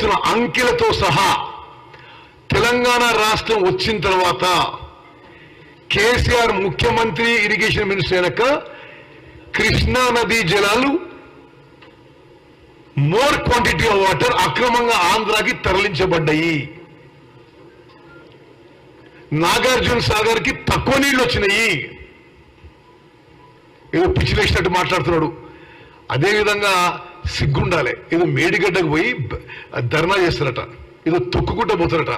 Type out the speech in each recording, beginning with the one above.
చెప్తున్న అంకెలతో సహా తెలంగాణ రాష్ట్రం వచ్చిన తర్వాత కేసీఆర్ ముఖ్యమంత్రి ఇరిగేషన్ మినిస్టర్ అయినాక కృష్ణా నదీ జలాలు మోర్ క్వాంటిటీ ఆఫ్ వాటర్ అక్రమంగా ఆంధ్రాకి తరలించబడ్డాయి. నాగార్జున సాగర్ కి తక్కువ నీళ్లు వచ్చినాయి. ఏదో పిచ్చిలేసినట్టు మాట్లాడుతున్నాడు. అదేవిధంగా సిగ్గుండాలి. ఏదో మేడిగడ్డకు పోయి ధర్నా చేస్తారట, ఏదో తొక్కుకుంటూ పోతారట.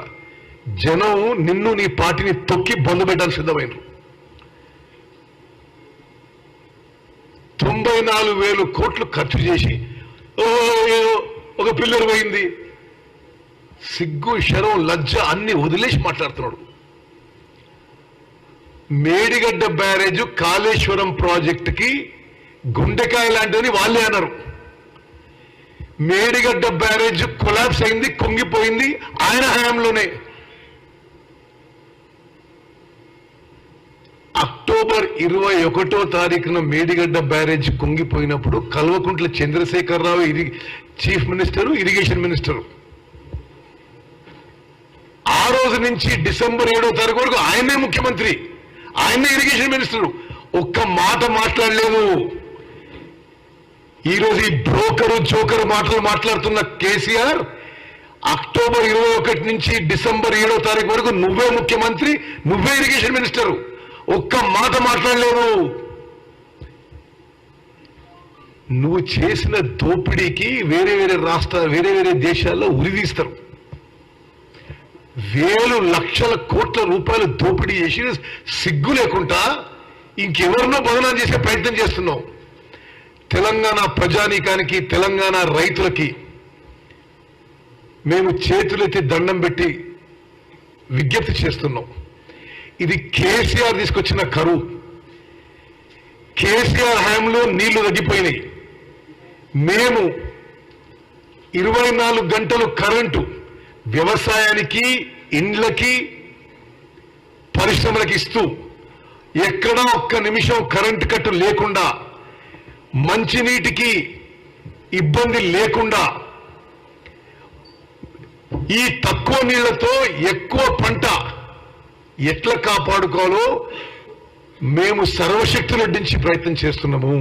జనం నిన్ను నీ పార్టీని తొక్కి బంధు పెట్టడానికి సిద్ధమైనరు. 94,000 కోట్లు ఖర్చు చేసి ఒక పిల్లర్ పోయింది. సిగ్గు, శరం, లజ్జ అన్ని వదిలేసి మాట్లాడుతున్నాడు. మేడిగడ్డ బ్యారేజ్ కాళేశ్వరం ప్రాజెక్టుకి గుండెకాయ లాంటిదని వాళ్ళే అన్నారు. మేడిగడ్డ బ్యారేజ్ కొలాప్స్ అయింది, కుంగిపోయింది ఆయన హయాంలోనే. అక్టోబర్ 21వ తారీఖున మేడిగడ్డ బ్యారేజ్ కుంగిపోయినప్పుడు Kalvakuntla Chandrasekhara Rao chief minister, irrigation minister. ఆ రోజు నుంచి డిసెంబర్ 7వ తారీఖు వరకు ఆయనే ముఖ్యమంత్రి, ఆయనే ఇరిగేషన్ మినిస్టర్. ఒక్క మాట మాట్లాడలేదు. ఈరోజు ఈ బ్రోకరు జోకరు మాటలు మాట్లాడుతున్న కేసీఆర్ అక్టోబర్ 21 నుంచి డిసెంబర్ 7వ తారీఖు వరకు నువ్వే ముఖ్యమంత్రి, నువ్వే ఇరిగేషన్ మినిస్టర్. ఒక్క మాట మాట్లాడలేదు. నువ్వు చేసిన దోపిడీకి వేరే వేరే రాష్ట్రాలు, వేరే వేరే దేశాల్లో ఉరిదీస్తారు. వేలు లక్షల కోట్ల రూపాయలు దోపిడీ చేసి సిగ్గు లేకుండా ఇంకెవరినో బదనాం చేసే ప్రయత్నం చేస్తున్నావు. తెలంగాణ ప్రజానీకానికి, తెలంగాణ రైతులకి మేము చేతులెత్తి దండం పెట్టి విజ్ఞప్తి చేస్తున్నాం. ఇది కేసీఆర్ తీసుకొచ్చిన కరువు. కేసీఆర్ హయాంలో నీళ్లు తగ్గిపోయినాయి. మేము 24 గంటలు కరెంటు వ్యవసాయానికి, ఇండ్లకి, పరిశ్రమలకు ఇస్తూ ఎక్కడా ఒక్క నిమిషం కరెంటు కట్టు లేకుండా, మంచినీటికి ఇబ్బంది లేకుండా, ఈ తక్కువ నీళ్లతో ఎక్కువ పంట ఎట్లా కాపాడుకోవాలో మేము సర్వశక్తులొడ్డించి ప్రయత్నం చేస్తున్నాము.